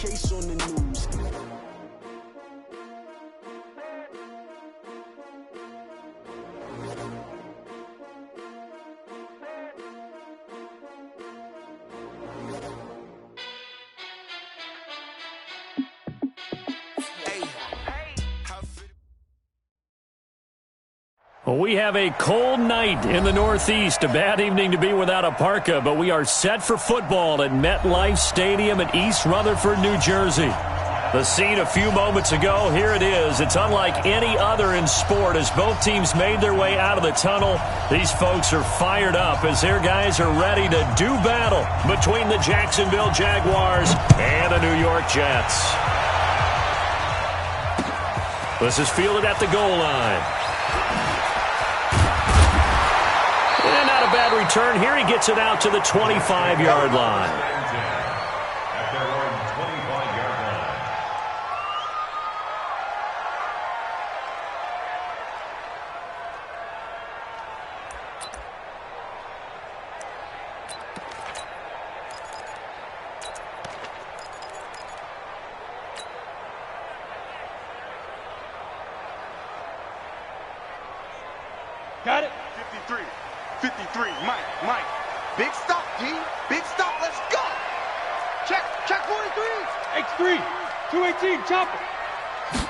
case on the news. Well, we have a cold night in the Northeast. A bad evening to be without a parka, but we are set for football at MetLife Stadium in East Rutherford, New Jersey. The scene a few moments ago, here it is. It's unlike any other in sport as both teams made their way out of the tunnel. These folks are fired up as their guys are ready to do battle between the Jacksonville Jaguars and the New York Jets. This is fielded at the goal line. And not a bad return here. He gets it out to the 25-yard line. Got it. 53, Mike. Big stop, D. Big stop, let's go. Check 43. X3, 218, chop it.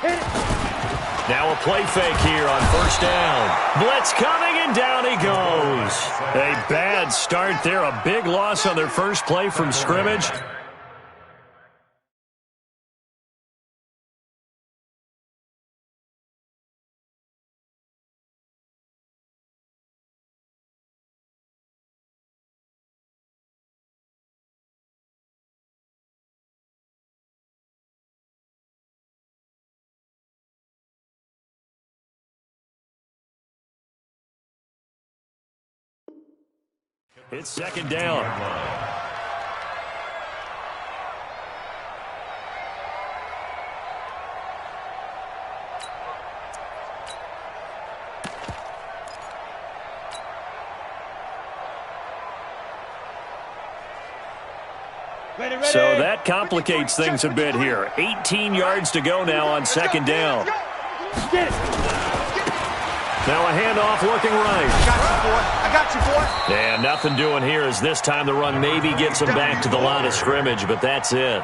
Hit it. Now a play fake here on first down. Blitz coming, and down he goes. A bad start there. A big loss on their first play from scrimmage. It's second down. So that complicates things a bit here. 18 yards to go now on second down. Get it. Now a handoff looking right. I got you, boy. And nothing doing here as this time the run maybe gets him back to the line of scrimmage, but that's it.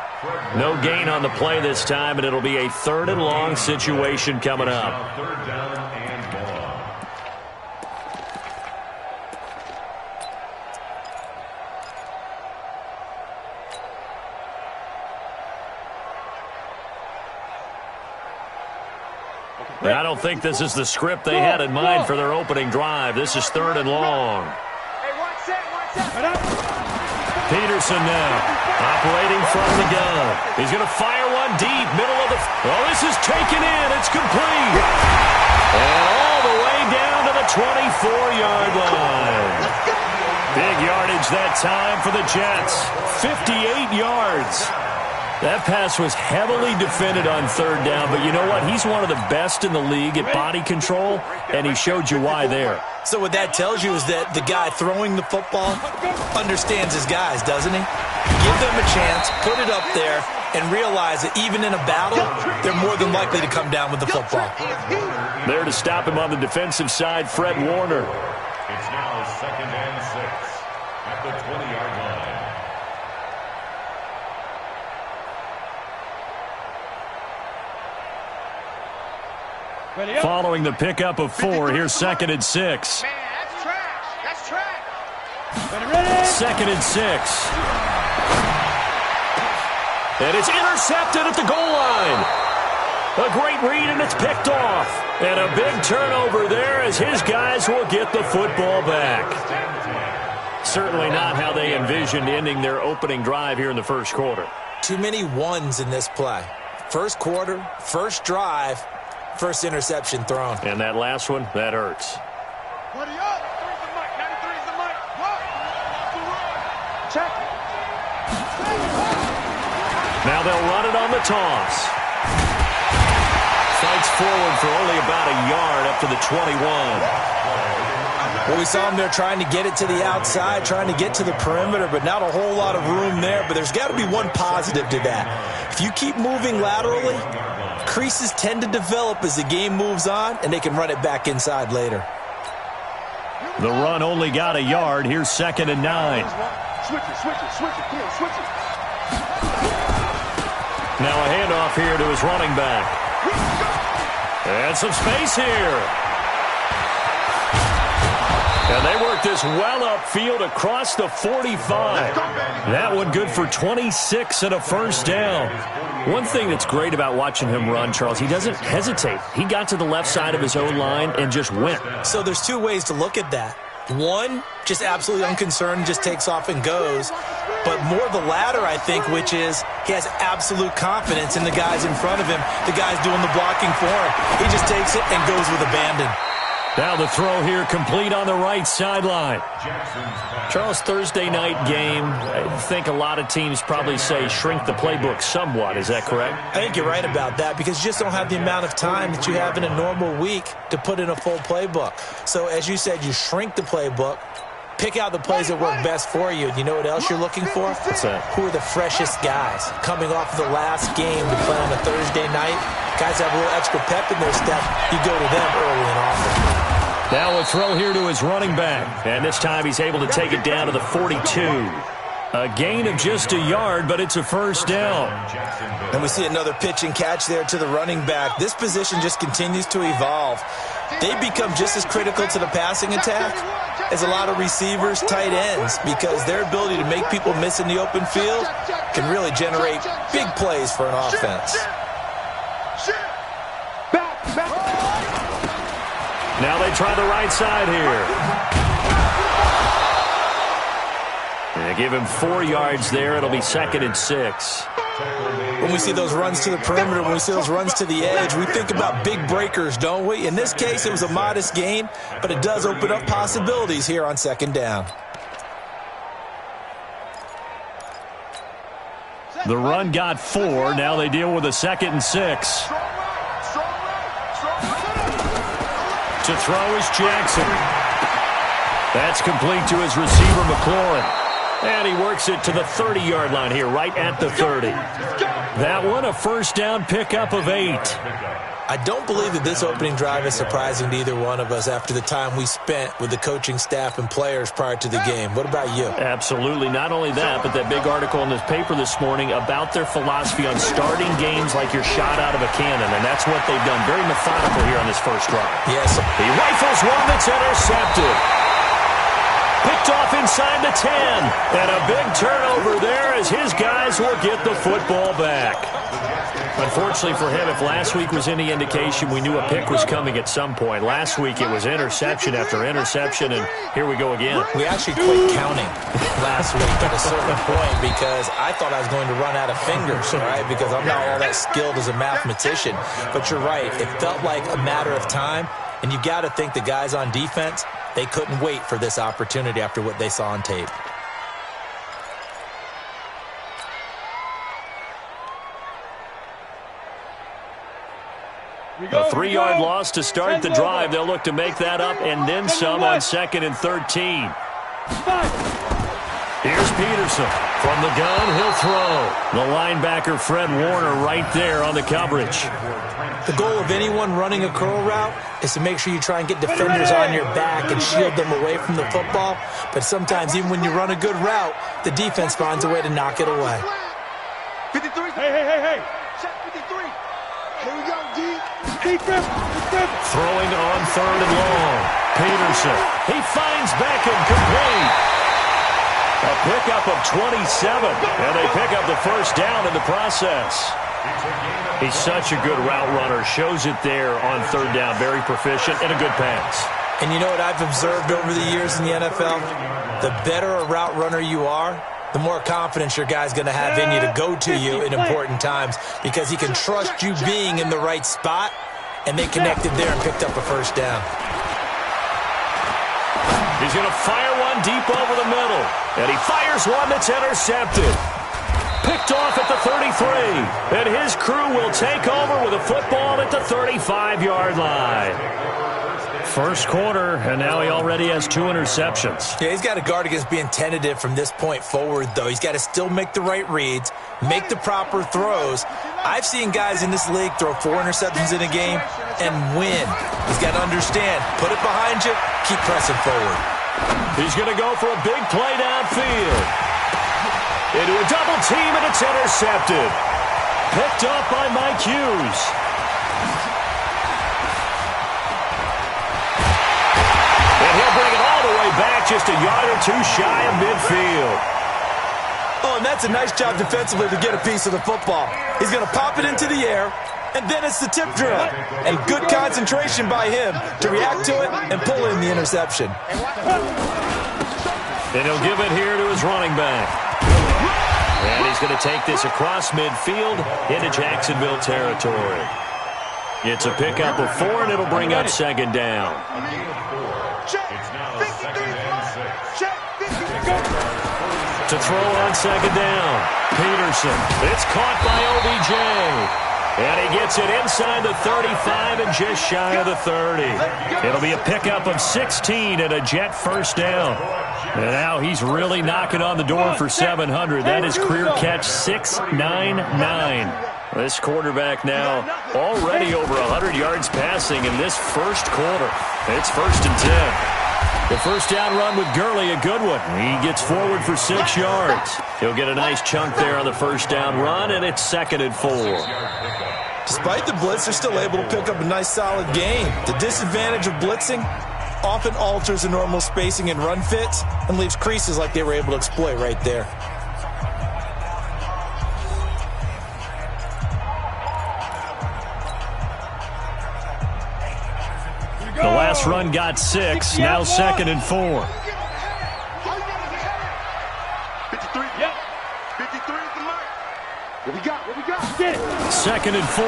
No gain on the play this time, and it'll be a third and long situation coming up. Third down and long. I don't think this is the script they had in mind for their opening drive. This is third and long. Hey, watch that. Peterson now operating from the gun. He's going to fire one deep, middle of the... Oh, this is taken in. It's complete. And all the way down to the 24-yard line. Big yardage that time for the Jets. 58 yards. That pass was heavily defended on third down, but you know what? He's one of the best in the league at body control, and he showed you why there. So what that tells you is that the guy throwing the football understands his guys, doesn't he? Give them a chance, put it up there, and realize that even in a battle, they're more than likely to come down with the football. There to stop him on the defensive side, Fred Warner. It's now second and 6 at the 20-yard line. Following the pickup of 4, here's second and 6. Man, that's trash. Second and 6. And it's intercepted at the goal line. A great read, and it's picked off. And a big turnover there as his guys will get the football back. Certainly not how they envisioned ending their opening drive here in the first quarter. Too many ones in this play. First quarter, first drive, first interception thrown. And that last one, that hurts. Buddy up. 93's the mic. Check. Now they'll run it on the toss. Fights forward for only about a yard up to the 21. Well, we saw him there trying to get it to the outside, trying to get to the perimeter, but not a whole lot of room there. But there's got to be one positive to that. If you keep moving laterally, creases tend to develop as the game moves on, and they can run it back inside later. The run only got a yard. Here's 2nd and 9. Switch it. Come on, switch it. Now a handoff here to his running back. And some space here. And they work this well upfield across the 45. That one good for 26 and a first down. One thing that's great about watching him run, Charles, he doesn't hesitate. He got to the left side of his own line and just went. So there's two ways to look at that. One, just absolutely unconcerned, just takes off and goes. But more the latter, I think, which is he has absolute confidence in the guys in front of him, the guys doing the blocking for him. He just takes it and goes with abandon. Now the throw here complete on the right sideline. Charles, Thursday night game, I think a lot of teams probably say shrink the playbook somewhat. Is that correct? I think you're right about that because you just don't have the amount of time that you have in a normal week to put in a full playbook. So as you said, you shrink the playbook, pick out the plays that work best for you. You know what else you're looking for? What's that? Who are the freshest guys coming off of the last game to play on a Thursday night? Guys have a little extra pep in their step. You go to them early and often. Now a throw here to his running back. And this time he's able to take it down to the 42. A gain of just a yard, but it's a first down. And we see another pitch and catch there to the running back. This position just continues to evolve. They become just as critical to the passing attack as a lot of receivers, tight ends, because their ability to make people miss in the open field can really generate big plays for an offense. Now they try the right side here. They give him 4 yards there. It'll be 2nd and 6. When we see those runs to the perimeter, when we see those runs to the edge, we think about big breakers, don't we? In this case, it was a modest gain, but it does open up possibilities here on 2nd down. The run got 4. Now they deal with a 2nd and 6. To throw is Jackson. That's complete to his receiver, McLaurin. And he works it to the 30-yard line here, right at the 30. That one, a first down pickup of 8. I don't believe that this opening drive is surprising to either one of us after the time we spent with the coaching staff and players prior to the game. What about you? Absolutely. Not only that, but that big article in this paper this morning about their philosophy on starting games like you're shot out of a cannon, and that's what they've done. Very methodical here on this first drive. Yes. He rifles one that's intercepted. Picked off inside the 10. And a big turnover there as his guys will get the football back. Unfortunately for him, if last week was any indication, we knew a pick was coming at some point. Last week it was interception after interception, and here we go again. We actually quit counting last week at a certain point because I thought I was going to run out of fingers, right? Because I'm not all that skilled as a mathematician. But you're right. It felt like a matter of time, and you got to think the guys on defense, they couldn't wait for this opportunity after what they saw on tape. A 3-yard loss to start the drive. They'll look to make that up and then some on 2nd and 13. Here's Peterson. From the gun, he'll throw. The linebacker, Fred Warner, right there on the coverage. The goal of anyone running a curl route is to make sure you try and get defenders on your back and shield them away from the football. But sometimes, even when you run a good route, the defense finds a way to knock it away. 53. Hey. Check 53. Here we go, D. Defense. Throwing on 3rd and long. Peterson. He finds Beckham complete. A pickup of 27. And they pick up the first down in the process. He's such a good route runner. Shows it there on 3rd down. Very proficient and a good pass. And you know what I've observed over the years in the NFL? The better a route runner you are, the more confidence your guy's going to have in you to go to you in important times because he can trust you being in the right spot, and they connected there and picked up a first down. He's going to fire one deep over the middle, and he fires one that's intercepted. Picked off at the 33, and his crew will take over with a football at the 35-yard line. First quarter, and now he already has 2 interceptions. Yeah, he's got to guard against being tentative from this point forward, though. He's got to still make the right reads, make the proper throws. I've seen guys in this league throw 4 interceptions in a game and win. He's got to understand, put it behind you, keep pressing forward. He's going to go for a big play downfield. Into a double team, and it's intercepted. Picked up by Mike Hughes. And he'll bring it all the way back, just a yard or 2 shy of midfield. Oh, and that's a nice job defensively to get a piece of the football. He's going to pop it into the air, and then it's the tip drill. And good concentration by him to react to it and pull in the interception. And he'll give it here to his running back. And he's going to take this across midfield into Jacksonville territory. It's a pickup of 4, and it'll bring up second down. To throw on second down, Peterson. It's caught by OBJ. And he gets it inside the 35 and just shy of the 30. It'll be a pickup of 16 and a Jet first down. And now he's really knocking on the door for 700. That is career catch 699. This quarterback now already over 100 yards passing in this first quarter. It's 1st and 10. The first down run with Gurley, a good one. He gets forward for 6 yards. He'll get a nice chunk there on the first down run, and it's 2nd and 4. Despite the blitz, they're still able to pick up a nice solid gain. The disadvantage of blitzing often alters the normal spacing and run fits and leaves creases like they were able to exploit right there. The last run got 6, now 2nd and 4. 53. Yep. 53 is the mark. What we got? 2nd and 4.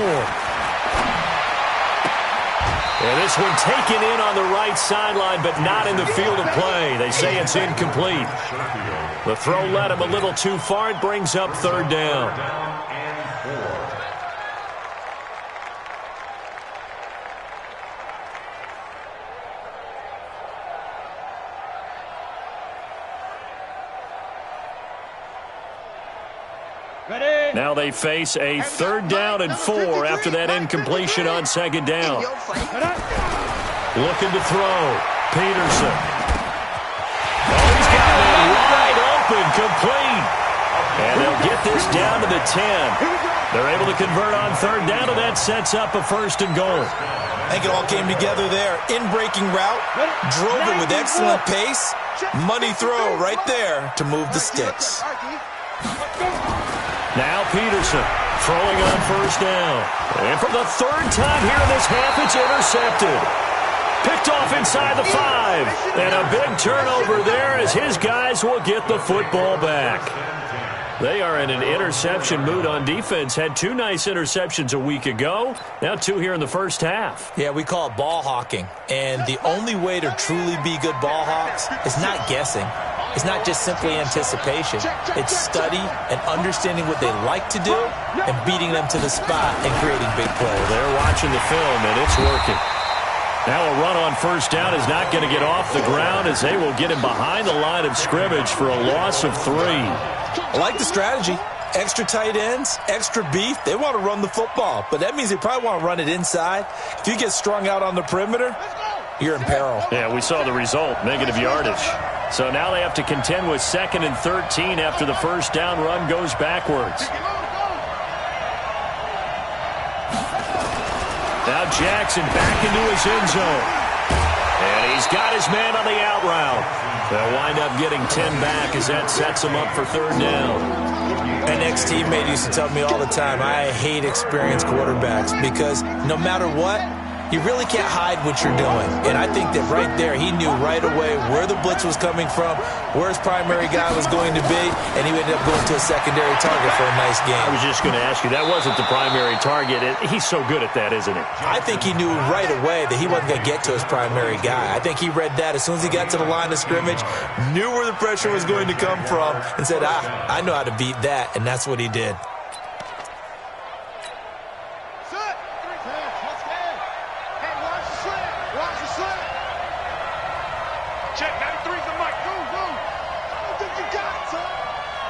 And this one taken in on the right sideline, but not in the field of play. They say it's incomplete. The throw led him a little too far. It brings up 3rd down. Now they face a 3rd down and 4 after that incompletion on 2nd down. Looking to throw. Peterson. Oh, he's got it wide open, complete. And they'll get this down to the 10. They're able to convert on 3rd down, and that sets up a 1st and goal. I think it all came together there. In-breaking route, drove it with excellent pace. Money throw right there to move the sticks. Now Peterson throwing on 1st down. And for the 3rd time here in this half, it's intercepted. Picked off inside the 5. And a big turnover there as his guys will get the football back. They are in an interception mood on defense. Had 2 nice interceptions a week ago. Now 2 here in the first half. Yeah, we call it ball hawking. And the only way to truly be good ball hawks is not guessing. It's not just simply anticipation. It's study and understanding what they like to do and beating them to the spot and creating big plays. They're watching the film, and it's working. Now a run on 1st down is not going to get off the ground as they will get him behind the line of scrimmage for a loss of 3. I like the strategy. Extra tight ends, extra beef. They want to run the football, but that means they probably want to run it inside. If you get strung out on the perimeter, you're in peril. Yeah, we saw the result, negative yardage. So now they have to contend with 2nd and 13 after the first down run goes backwards. Now Jackson back into his end zone. And he's got his man on the out route. They'll wind up getting 10 back as that sets him up for 3rd down. An ex-teammate used to tell me all the time, I hate experienced quarterbacks because no matter what, you really can't hide what you're doing. And I think that right there, he knew right away where the blitz was coming from, where his primary guy was going to be, and he ended up going to a secondary target for a nice game. I was just going to ask you, that wasn't the primary target. He's so good at that, isn't he? I think he knew right away that he wasn't going to get to his primary guy. I think he read that as soon as he got to the line of scrimmage, knew where the pressure was going to come from, and said, I know how to beat that, and that's what he did.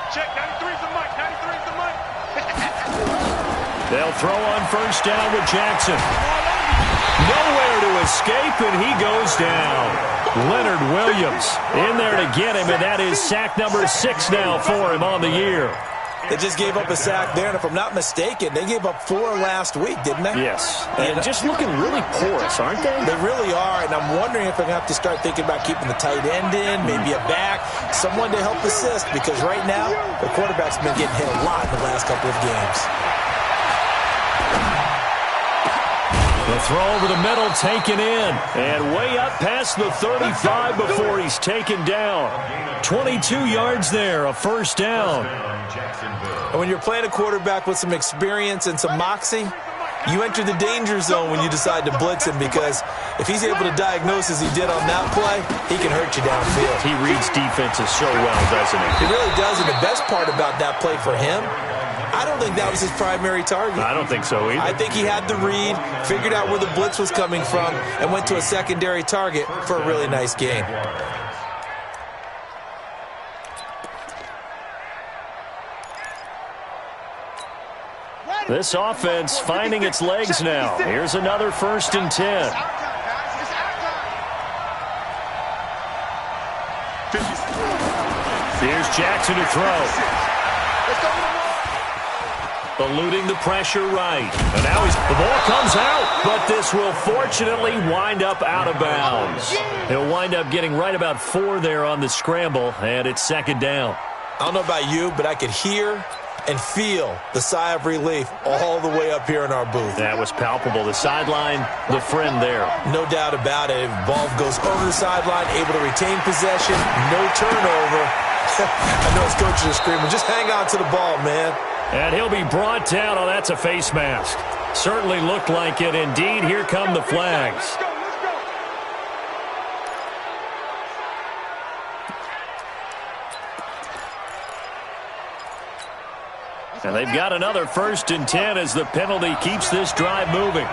Check, 93's the mic, 93's the mic. They'll throw on first down with Jackson. Nowhere to escape, and he goes down. Leonard Williams in there to get him, and that is sack number 6 now for him on the year. They just gave up a sack there, and if I'm not mistaken, they gave up 4 last week, didn't they? Yes, and just looking really porous, aren't they? They really are, and I'm wondering if they're going to have to start thinking about keeping the tight end in, maybe a back, someone to help assist, because right now, the quarterback's been getting hit a lot in the last couple of games. The throw over the middle, taken in, and way up past the 35 before he's taken down. 22 yards there, a first down. And when you're playing a quarterback with some experience and some moxie, you enter the danger zone when you decide to blitz him, because if he's able to diagnose as he did on that play, he can hurt you downfield. He reads defenses so well, doesn't he? He really does, and the best part about that play for him, I don't think that was his primary target. I don't think so either. I think he had the read, figured out where the blitz was coming from, and went to a secondary target for a really nice gain. This offense finding its legs now. Here's another 1st and 10. Here's Jackson to throw. Eluding the pressure right. And now the ball comes out, but this will fortunately wind up out of bounds. He'll wind up getting right about 4 there on the scramble, and it's 2nd down. I don't know about you, but I could hear and feel the sigh of relief all the way up here in our booth. That was palpable. The sideline, the friend there. No doubt about it. Ball goes over the sideline, able to retain possession, no turnover. I know his coaches are screaming, just hang on to the ball, man. And he'll be brought down. Oh, that's a face mask. Certainly looked like it. Indeed, here come the flags. And they've got another 1st and 10 as the penalty keeps this drive moving.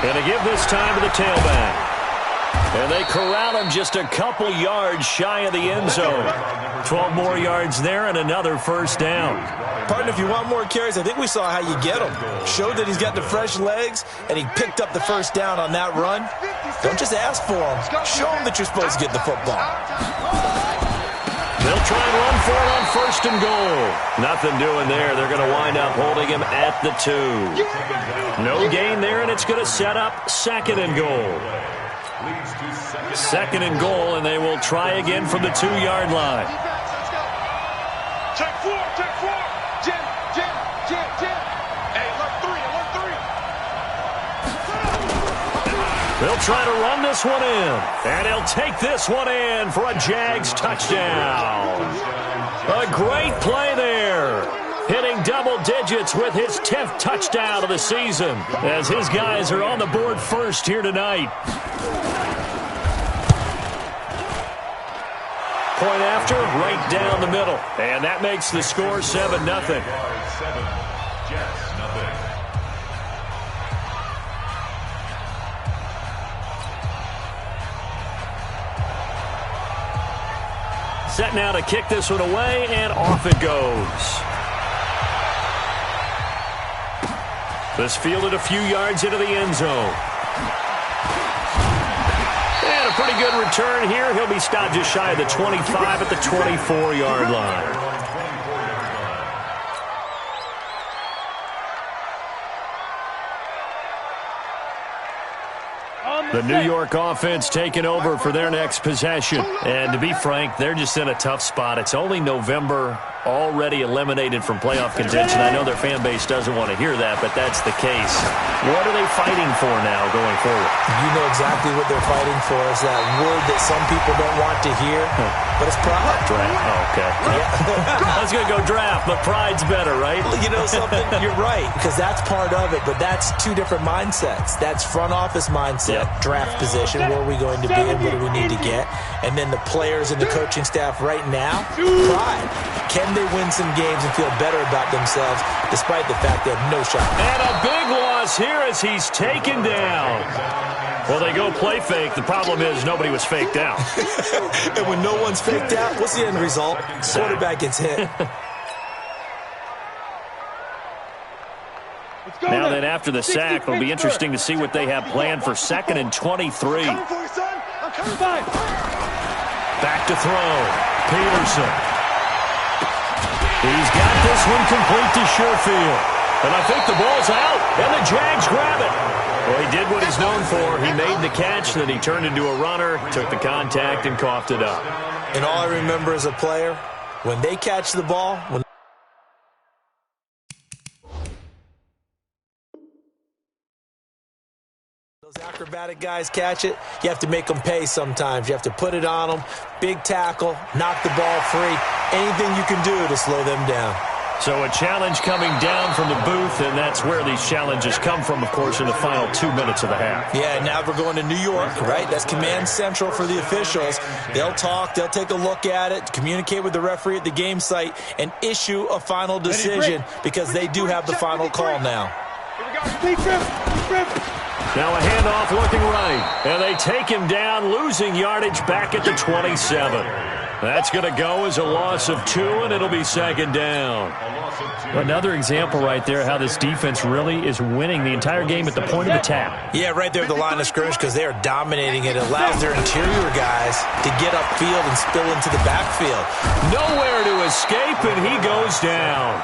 And to give this time to the tailback. And they corral him just a couple yards shy of the end zone. 12 more yards there and another 1st down. Partner, if you want more carries, I think we saw how you get him. Showed that he's got the fresh legs, and he picked up the 1st down on that run. Don't just ask for him. Show him that you're supposed to get the football. They'll try and run for it on 1st and goal. Nothing doing there. They're going to wind up holding him at the 2. No gain there, and it's going to set up 2nd and goal. 2nd and goal, and they will try again from the 2-yard line. Check 4, check 4. Jim. Hey, alert 3. They'll try to run this one in, and he'll take this one in for a Jags touchdown. A great play there. Hitting double digits with his 10th touchdown of the season, as his guys are on the board first here tonight. Point after, right down the middle. And that makes the score 7-0. Set now to kick this one away, and off it goes. This fielded a few yards into the end zone. And a pretty good return here. He'll be stopped just shy of the 25 at the 24-yard line. The New York offense taking over for their next possession. And to be frank, they're just in a tough spot. It's only November, already eliminated from playoff contention. I know their fan base doesn't want to hear that, but that's the case. What are they fighting for now going forward? You know exactly what they're fighting for. Is that word that some people don't want to hear, but it's pride. Draft. Oh, okay. Yeah. I was going to go draft, but pride's better, right? You know something? You're right, because that's part of it, but that's two different mindsets. That's front office mindset, draft position, where are we going to be and what do we need to get? And then the players and the coaching staff right now, pride. Can they win some games and feel better about themselves despite the fact they have no shot? And a big loss here as he's taken down. Well, they go play fake. The problem is nobody was faked out. And when no one's faked out, what's the end result? Quarterback gets hit. Now then, after the sack, it'll be interesting to see what they have planned for 2nd and 23. Back to throw. Peterson. He's got this one complete to Sherfield. And I think the ball's out, and the Jags grab it. Well, he did what he's known for. He made the catch, then he turned into a runner, took the contact, and coughed it up. And all I remember as a player, when they catch the ball, those acrobatic guys catch it, you have to make them pay sometimes. You have to put it on them, big tackle, knock the ball free, anything you can do to slow them down. So a challenge coming down from the booth, and that's where these challenges come from, of course, in the final 2 minutes of the half. Yeah, now we're going to New York, right? That's command central for the officials. They'll talk, they'll take a look at it, communicate with the referee at the game site, and issue a final decision because they do have the final call now. Now a handoff looking right, and they take him down, losing yardage back at the 27. That's going to go as a loss of 2, and it'll be 2nd down. Another example right there how this defense really is winning the entire game at the point of attack. Yeah, right there at the line of scrimmage because they are dominating it. It allows their interior guys to get upfield and spill into the backfield. Nowhere to escape, and he goes down.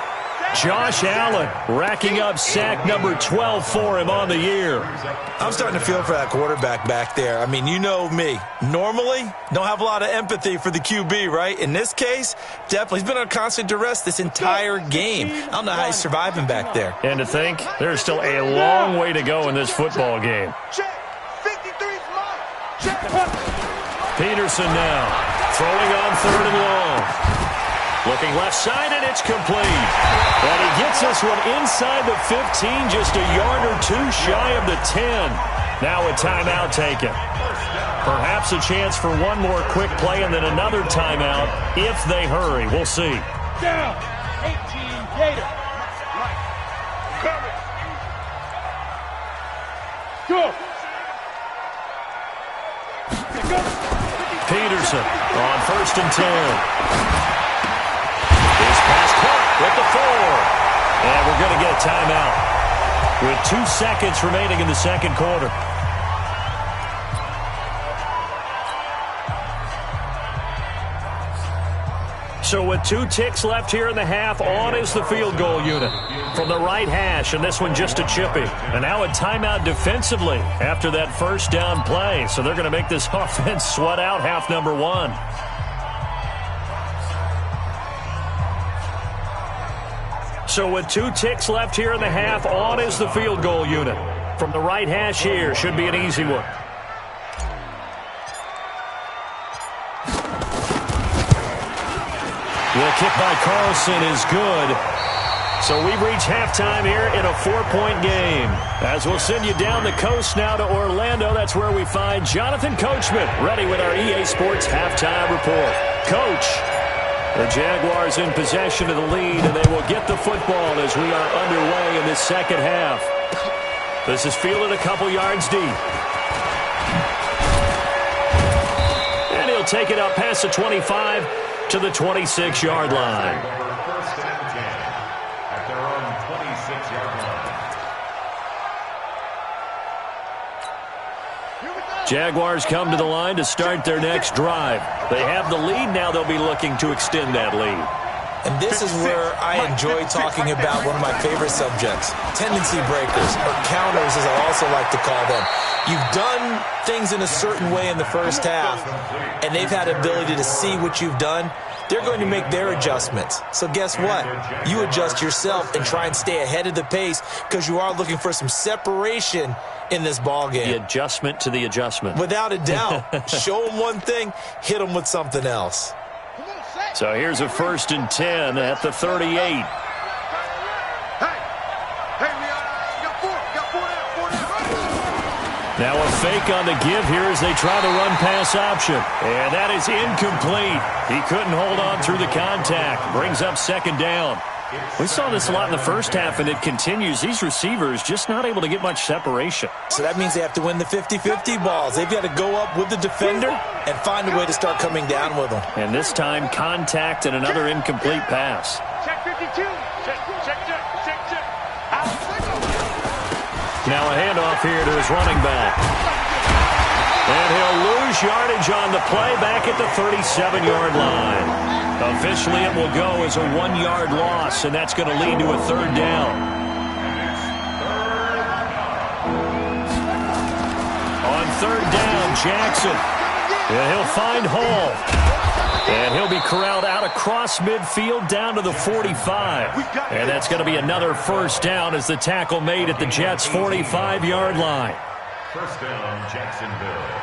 Josh Allen racking up sack number 12 for him on the year. I'm starting to feel for that quarterback back there. I mean, you know me. Normally, don't have a lot of empathy for the QB, right? In this case, definitely. He's been on constant duress this entire game. I don't know how he's surviving back there. And to think, there's still a long way to go in this football game. Peterson now throwing on 3rd and long. Looking left side, and it's complete. And he gets this one inside the 15, just a yard or 2 shy of the 10. Now a timeout taken. Perhaps a chance for one more quick play and then another timeout if they hurry. We'll see. Down. 18 Gator. Coming. Go. Peterson on 1st and 10. His pass caught at the 4. And we're going to get a timeout with 2 seconds remaining in the 2nd quarter. So with 2 ticks left here in the half, on is the field goal unit from the right hash, and this one just a chippy. And now a timeout defensively after that 1st down play. So they're going to make this offense sweat out half number 1. So with 2 ticks left here in the half, on is the field goal unit. From the right hash here, should be an easy one. The kick by Carlson is good. So we've reached halftime here in a 4-point game. As we'll send you down the coast now to Orlando, that's where we find Jonathan Coachman, ready with our EA Sports halftime report. Coach. The Jaguars in possession of the lead, and they will get the football as we are underway in this 2nd half. This is fielded a couple yards deep. And he'll take it up past the 25 to the 26-yard line. First and 10 at their own 26-yard line. Jaguars come to the line to start their next drive. They have the lead. Now they'll be looking to extend that lead. And this is where I enjoy talking about one of my favorite subjects, tendency breakers, or counters as I also like to call them. You've done things in a certain way in the first half, and they've had ability to see what you've done. They're going to make their adjustments. So guess what? You adjust yourself and try and stay ahead of the pace because you are looking for some separation in this ball game. The adjustment to the adjustment. Without a doubt. Show them one thing, hit them with something else. So here's a 1st and 10 at the 38. Now a fake on the give here as they try the run-pass option. And that is incomplete. He couldn't hold on through the contact. Brings up 2nd down. We saw this a lot in the first half, and it continues. These receivers just not able to get much separation. So that means they have to win the 50-50 balls. They've got to go up with the defender and find a way to start coming down with them. And this time, contact and another incomplete pass. Check 52. Check. Now a handoff here to his running back. And he'll lose yardage on the play back at the 37-yard line. Officially, it will go as a 1-yard loss, and that's going to lead to a third down. On third down, Jackson. And he'll find Hall. And he'll be corralled out across midfield down to the 45. And that's going to be another first down as the tackle made at the Jets' 45-yard line. First down, Jacksonville.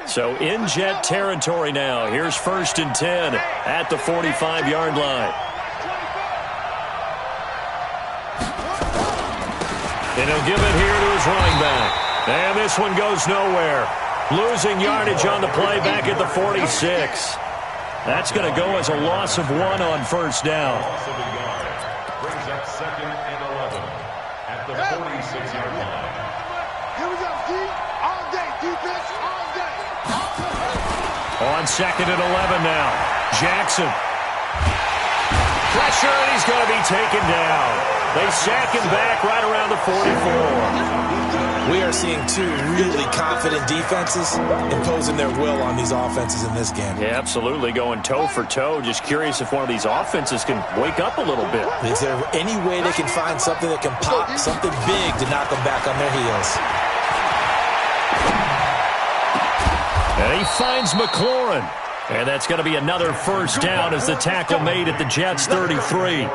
So in Jet territory now. Here's 1st and 10 at the 45-yard line. And he'll give it here to his running back. And this one goes nowhere. Losing yardage on the play back at the 46. That's going to go as a loss of 1 on first down. Loss of a yard. Brings up 2nd and 11 at the 46-yard line. Here we go, D. All day, defense, all day. On 2nd and 11 now. Jackson. Pressure, and he's going to be taken down. They sack him back right around the 44. We are seeing two really confident defenses imposing their will on these offenses in this game. Yeah, absolutely, going toe for toe. Just curious if one of these offenses can wake up a little bit. Is there any way they can find something that can pop, something big to knock them back on their heels? And he finds McLaurin. And that's going to be another first down as the tackle made at the Jets' 33.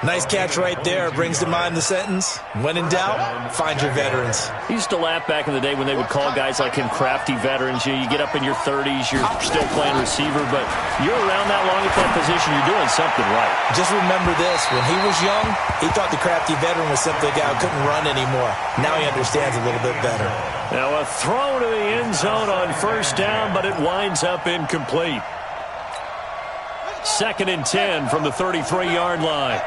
Nice catch right there. Brings to mind the sentence, when in doubt, find your veterans. He used to laugh back in the day when they would call guys like him crafty veterans. You get up in your 30s, you're still playing receiver, but you're around that long at that position, you're doing something right. Just remember this, when he was young, he thought the crafty veteran was simply a guy who couldn't run anymore. Now he understands a little bit better. Now a throw to the end zone on first down, but it winds up incomplete. 2nd and 10 from the 33-yard line.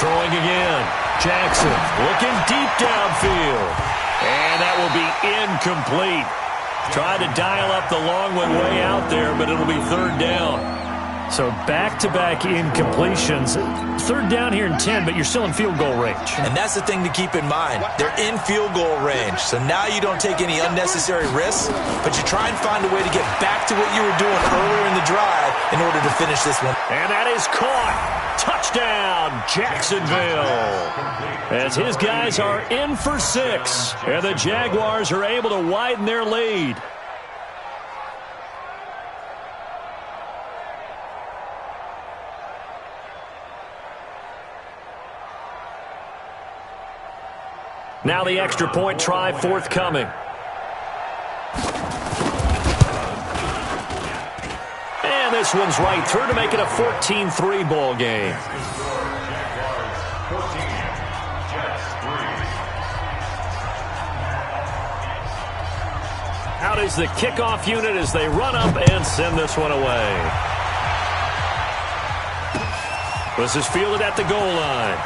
Throwing again. Jackson looking deep downfield. And that will be incomplete. Tried to dial up the long one way out there, but it'll be third down. So back-to-back incompletions. Third down here in 10, but you're still in field goal range. And that's the thing to keep in mind. They're in field goal range. So now you don't take any unnecessary risks, but you try and find a way to get back to what you were doing earlier in the drive in order to finish this one. And that is caught. Touchdown, Jacksonville. As his guys are in for 6, and the Jaguars are able to widen their lead. Now the extra point try forthcoming. And this one's right through to make it a 14-3 ball game. Jaguars 14, Jets 3. Out is the kickoff unit as they run up and send this one away. This is fielded at the goal line.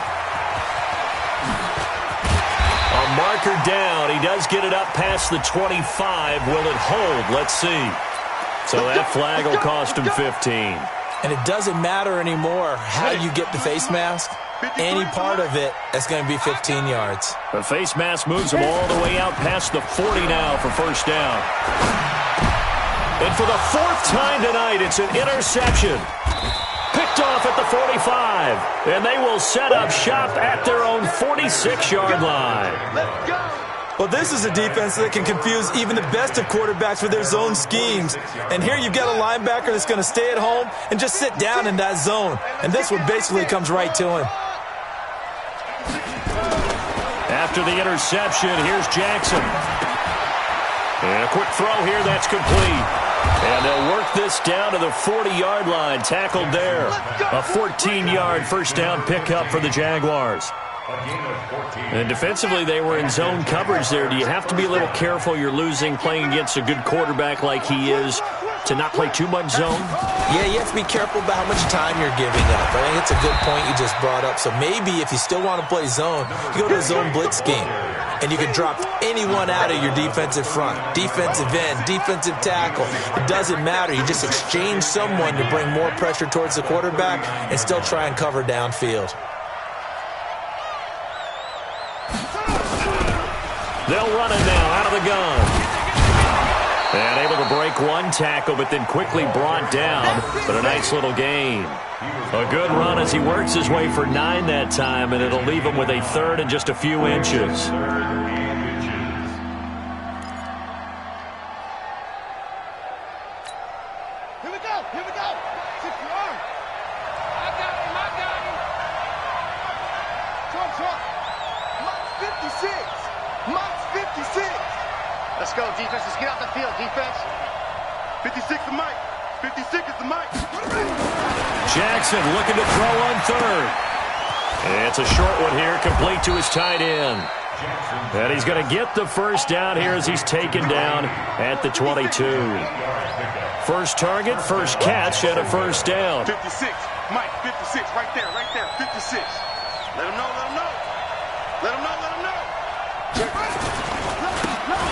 A marker down. He does get it up past the 25. Will it hold? Let's see. So that flag will cost him 15. And it doesn't matter anymore how you get the face mask. Any part of it, that's going to be 15 yards. The face mask moves him all the way out past the 40 now for first down. And for the 4th time tonight, it's an interception. Picked off at the 45. And they will set up shop at their own 46-yard line. Let's go. Well, this is a defense that can confuse even the best of quarterbacks with their zone schemes. And here you've got a linebacker that's going to stay at home and just sit down in that zone. And this one basically comes right to him. After the interception, here's Jackson. And a quick throw here, that's complete. And they'll work this down to the 40-yard line, tackled there. A 14-yard first down pickup for the Jaguars. A gain of 14. And defensively, they were in zone coverage there. Do you have to be a little careful you're losing playing against a good quarterback like he is to not play too much zone? Yeah, you have to be careful about how much time you're giving up. I think it's a good point you just brought up. So maybe if you still want to play zone, you go to a zone blitz game. And you can drop anyone out of your defensive front. Defensive end, defensive tackle. It doesn't matter. You just exchange someone to bring more pressure towards the quarterback and still try and cover downfield. They'll run it now out of the gun. And able to break one tackle, but then quickly brought down. But a nice little gain. A good run as he works his way for 9 that time, and it'll leave him with a third and just a few inches. Here we go. Here we go. 60 yards. I got him. Trump. Mike's 56. Let's go, defense. Let's get out the field, defense. 56 to Mike. 56 is the Mike. Jackson looking to throw on third. And it's a short one here, complete to his tight end. And he's going to get the first down here as he's taken down at the 22. First target, first catch, and a first down. 56. Mike, 56. Right there. 56. Let him know.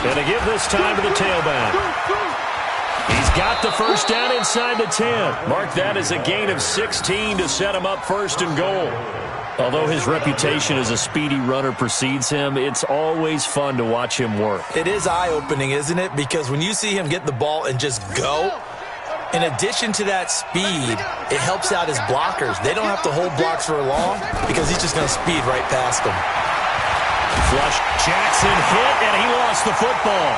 And to give this time to the tailback. He's got the first down inside the 10. Mark that as a gain of 16 to set him up first and goal. Although his reputation as a speedy runner precedes him, it's always fun to watch him work. It is eye-opening, isn't it? Because when you see him get the ball and just go, in addition to that speed, it helps out his blockers. They don't have to hold blocks for long because he's just going to speed right past them. Flush. Jackson hit, and he lost the football.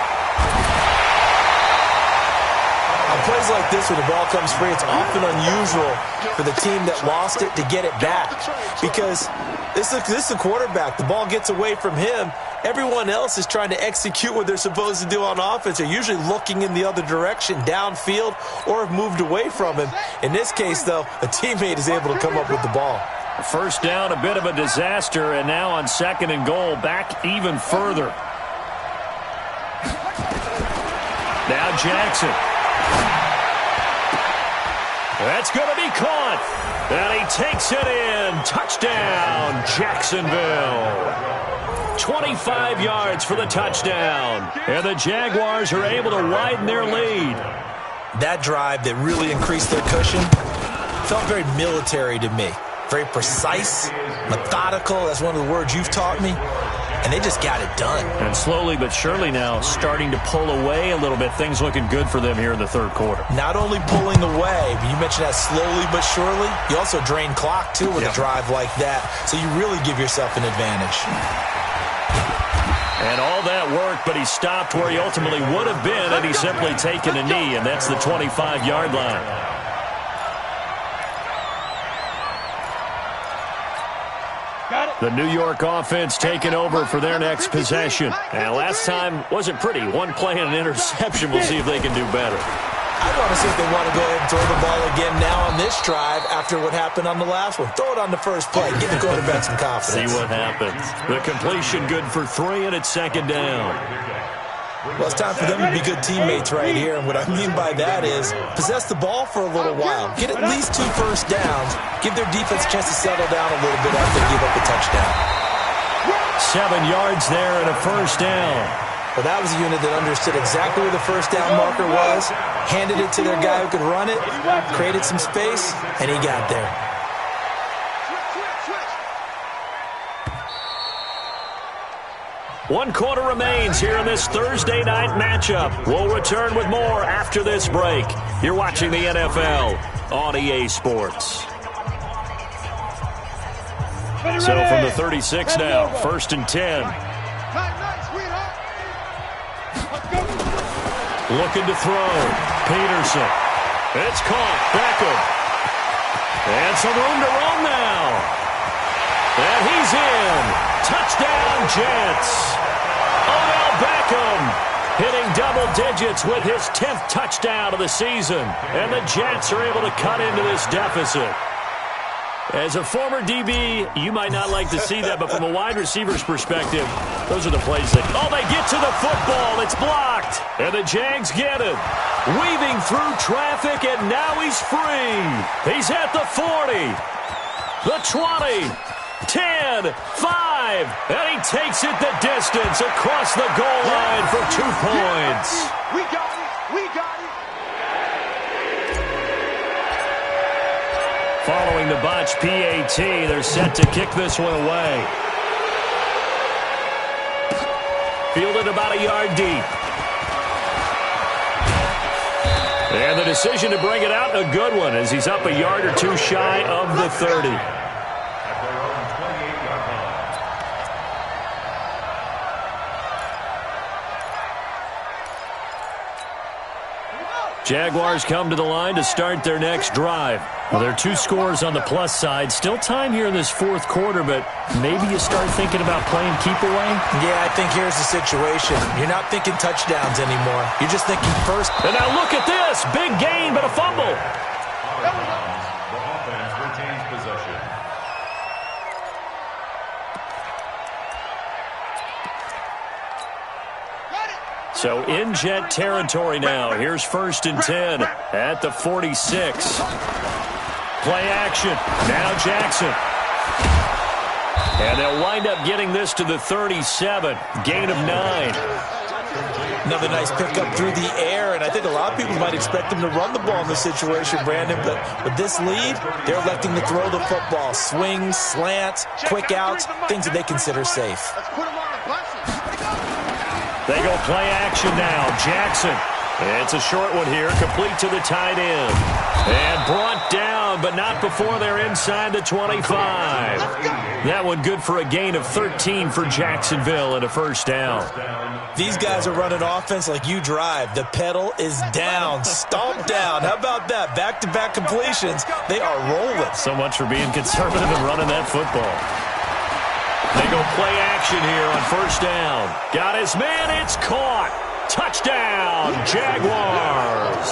On plays like this, when the ball comes free, it's often unusual for the team that lost it to get it back. Because this is the quarterback. The ball gets away from him. Everyone else is trying to execute what they're supposed to do on offense. They're usually looking in the other direction, downfield, or have moved away from him. In this case, though, a teammate is able to come up with the ball. First down, a bit of a disaster, and now on second and goal, back even further. Now Jackson. That's going to be caught. And he takes it in. Touchdown, Jacksonville. 25 yards for the touchdown. And the Jaguars are able to widen their lead. That drive that really increased their cushion felt very military to me. Very precise, methodical. That's one of the words you've taught me. And they just got it done. And slowly but surely now starting to pull away a little bit. Things looking good for them here in the third quarter. Not only pulling away, but you mentioned that slowly but surely. You also drain clock, too, with a drive like that. So you really give yourself an advantage. And all that work, but he stopped where he ultimately would have been had he simply taken a knee, and that's the 25-yard line. The New York offense taking over for their next possession. And last time wasn't pretty. One play and an interception. We'll see if they can do better. I want to see if they want to go ahead and throw the ball again now on this drive after what happened on the last one. Throw it on the first play. Give the quarterback some confidence. See what happens. The completion good for 3, and it's second down. Well, it's time for them to be good teammates right here. And what I mean by that is possess the ball for a little while. Get at least 2 first downs. Give their defense a chance to settle down a little bit after they give up a touchdown. 7 yards there and a first down. Well, that was a unit that understood exactly where the first down marker was, handed it to their guy who could run it, created some space, and he got there. One quarter remains here in this Thursday night matchup. We'll return with more after this break. You're watching the NFL on EA Sports. So from the 36 now, 1st and 10. Looking to throw. Peterson. It's caught. Beckham. And some room to run now. And he's in. Touchdown, Jets. Odell Beckham hitting double digits with his 10th touchdown of the season. And the Jets are able to cut into this deficit. As a former DB, you might not like to see that, but from a wide receiver's perspective, those are the plays that... Oh, they get to the football. It's blocked. And the Jags get it. Weaving through traffic, and now he's free. He's at the 40, the 20, 10, 5, and he takes it the distance across the goal line for 2 points. We got it. We got it. Following the botch PAT, they're set to kick this one away. Fielded about a yard deep. And the decision to bring it out, a good one, as he's up a yard or two shy of the 30. At their own 28-yard line. Jaguars come to the line to start their next drive. Well, there are 2 scores on the plus side. Still time here in this 4th quarter, but maybe you start thinking about playing keep away? Yeah, I think here's the situation. You're not thinking touchdowns anymore. You're just thinking first. And now look at this. Big gain, but a fumble. The offense retains possession. So in Jet territory now. Here's 1st and 10 at the 46. Play action. Now Jackson. And they'll wind up getting this to the 37. Gain of 9. Another nice pickup through the air, and I think a lot of people might expect them to run the ball in this situation, Brandon, but with this lead, they're electing to throw the football. Swings, slants, quick outs, things that they consider safe. Let's put him on the buses. They go play action now. Jackson. It's a short one here, complete to the tight end. And brought down, but not before they're inside the 25. That one good for a gain of 13 for Jacksonville and a 1st down. These guys are running offense like you drive. The pedal is down, stomped down. How about that? Back-to-back completions. They are rolling. So much for being conservative and running that football. They go play action here on 1st down. Got his man, it's caught. Touchdown, Jaguars.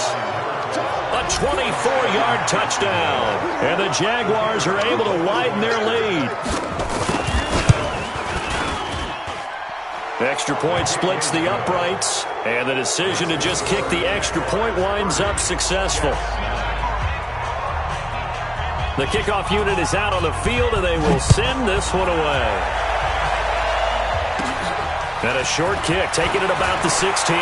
A 24-yard touchdown. And the Jaguars are able to widen their lead. Extra point splits the uprights. And the decision to just kick the extra point winds up successful. The kickoff unit is out on the field, and they will send this one away. And a short kick, taking it about the 16.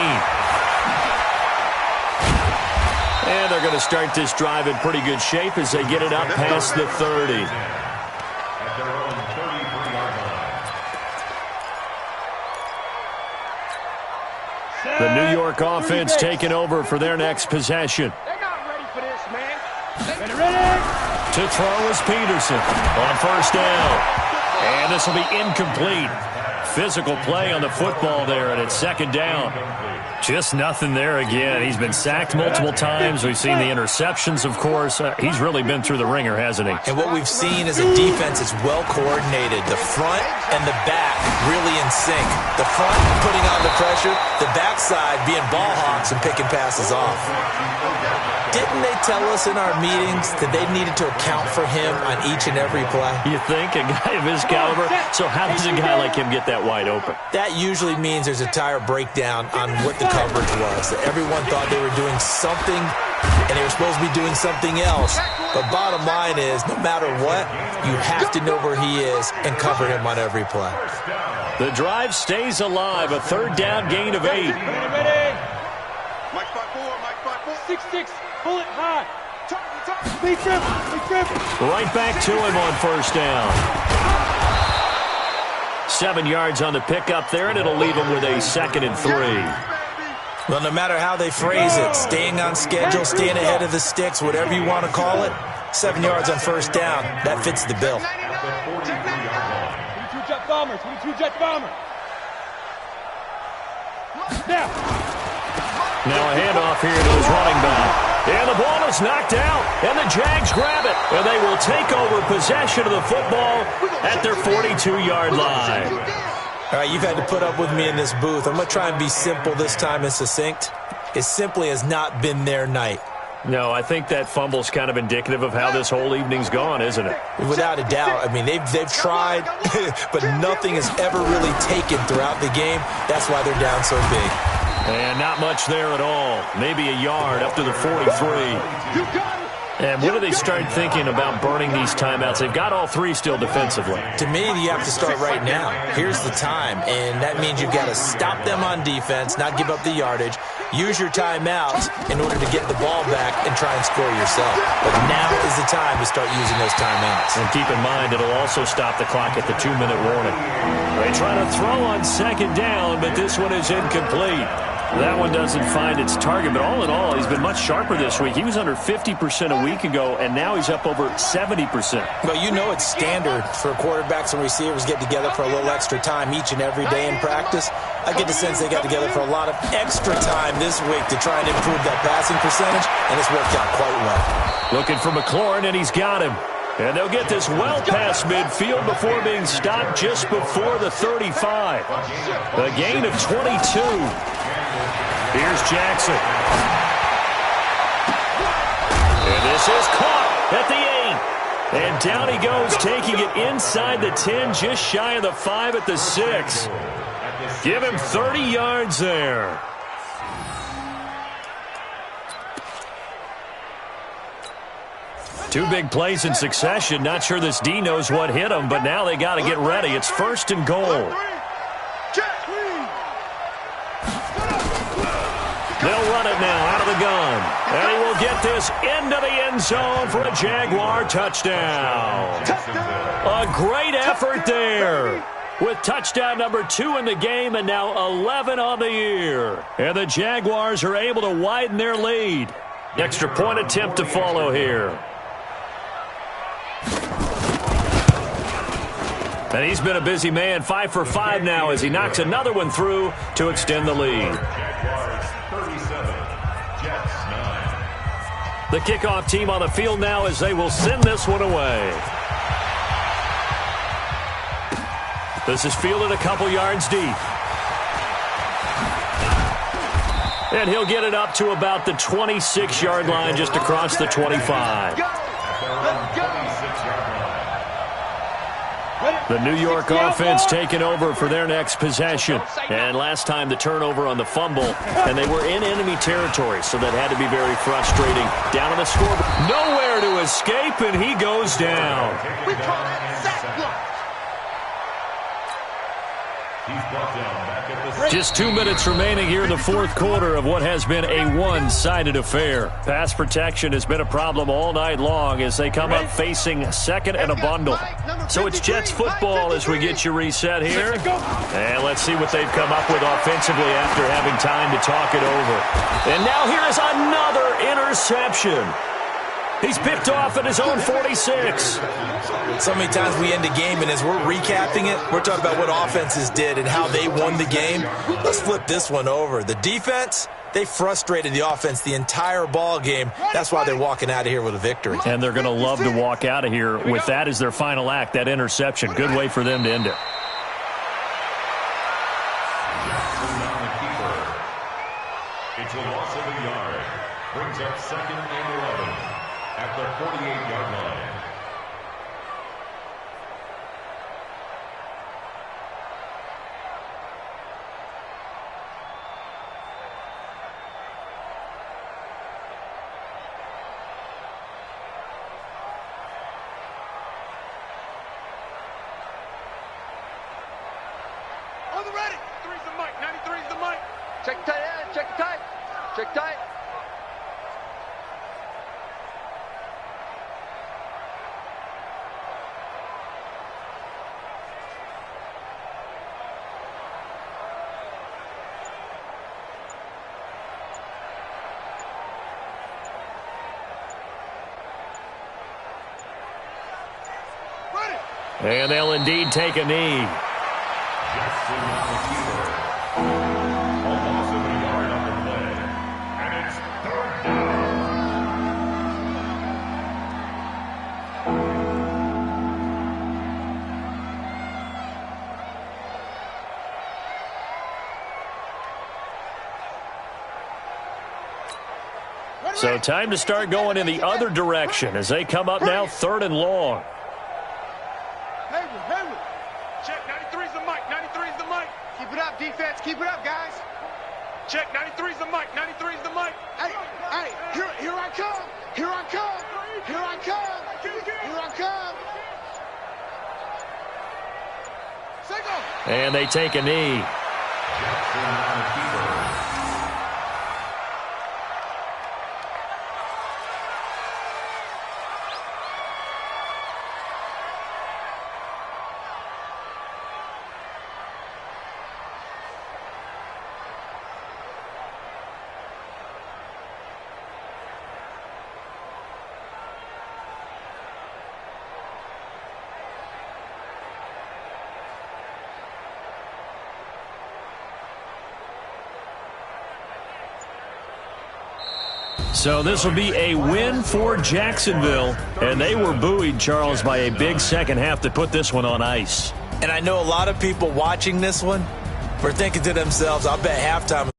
And they're going to start this drive in pretty good shape as they get it up past the 30. At their own 33-yard line. The New York offense taking over for their next possession. They're not ready for this, man. Ready? To throw is Peterson on 1st down. And this will be incomplete. Physical play on the football there, and it's 2nd down. Just nothing there again. He's been sacked multiple times. We've seen the interceptions, of course. He's really been through the ringer, hasn't he? And what we've seen is a defense that's well coordinated. The front and the back really in sync. The front putting on the pressure, the backside being ball hawks and picking passes off. Didn't they tell us in our meetings that they needed to account for him on each and every play? You think? A guy of his caliber? So how does a guy like him get that wide open? That usually means there's a tire breakdown on what the coverage was. That everyone thought they were doing something, and they were supposed to be doing something else. But bottom line is, no matter what, you have to know where he is and cover him on every play. The drive stays alive. A 3rd down gain of 8. Ready? Mike 5-4, Mike 5-4. 6-6. Pull it high. Be careful. Right back to him on 1st down. 7 yards on the pickup there, and it'll leave him with a 2nd and 3. Well, no matter how they phrase it, staying on schedule, staying ahead of the sticks, whatever you want to call it, 7 yards on 1st down, that fits the bill. 22 jet bomber. Now a handoff here to his running back. And the ball is knocked out, and the Jags grab it. And they will take over possession of the football at their 42-yard line. All right, you've had to put up with me in this booth. I'm going to try and be simple this time and succinct. It simply has not been their night. No, I think that fumble's kind of indicative of how this whole evening's gone, isn't it? Without a doubt. I mean, they've tried, but nothing has ever really taken throughout the game. That's why they're down so big. And not much there at all. Maybe a yard up to the 43. And when do they start thinking about burning these timeouts? They've got all three still defensively. To me, you have to start right now. Here's the time, and that means you've got to stop them on defense, not give up the yardage, use your timeouts in order to get the ball back and try and score yourself. But now is the time to start using those timeouts. And keep in mind, it'll also stop the clock at the 2-minute warning. They try to throw on second down, but this one is incomplete. That one doesn't find its target, but all in all, he's been much sharper this week. He was under 50% a week ago, and now he's up over 70%. Well, you know it's standard for quarterbacks and receivers get together for a little extra time each and every day in practice. I get the sense they got together for a lot of extra time this week to try and improve that passing percentage, and it's worked out quite well. Looking for McLaurin, and he's got him. And they'll get this well past midfield before being stopped just before the 35. A gain of 22. Here's Jackson. And this is caught at the 8. And down he goes, taking it inside the 10, just shy of the 5 at the 6. Give him 30 yards there. Two big plays in succession. Not sure this D knows what hit him, but now they got to get ready. It's 1st and goal. They'll run it now out of the gun. And he will get this into the end zone for a Jaguar touchdown. A great effort there. With touchdown number 2 in the game and now 11 on the year. And the Jaguars are able to widen their lead. Extra point attempt to follow here. And he's been a busy man, 5 for 5 now as he knocks another one through to extend the lead. The kickoff team on the field now as they will send this one away. This is fielded a couple yards deep. And he'll get it up to about the 26-yard line just across the 25. The New York offense taking over for their next possession. And last time the turnover on the fumble, and they were in enemy territory, so that had to be very frustrating. Down on the scoreboard, nowhere to escape, and he goes down. We call that sack block. Just 2 minutes remaining here in the fourth quarter of what has been a one-sided affair. Pass protection has been a problem all night long as they come up facing second and a bundle. So it's Jets football as we get you reset here. And let's see what they've come up with offensively after having time to talk it over. And now here is another interception. He's picked off at his own 46. So many times we end a game, and as we're recapping it, we're talking about what offenses did and how they won the game. Let's flip this one over. The defense, they frustrated the offense the entire ball game. That's why they're walking out of here with a victory. And they're going to love to walk out of here with that as their final act, that interception. Good way for them to end it. It's a loss of a yard. Brings up 2nd and 11 at the 48-yard line. On the ready. 3's the mic. 93's the mic. Check tight end. Check tight. Check tight. And they'll indeed take a knee. Jackson on the keeper. A loss of a yard on the play. And it's 3rd down. So time to start going in the other direction as they come up now 3rd and long. Hayward. Check, 93's the mic, 93's the mic. Keep it up, defense, keep it up, guys. Check, 93's the mic, 93's the mic. Hey, here I come, here I come, here I come, here I come. Single. And they take a knee. So this will be a win for Jacksonville. And they were buoyed, Charles, by a big second half to put this one on ice. And I know a lot of people watching this one were thinking to themselves, I'll bet halftime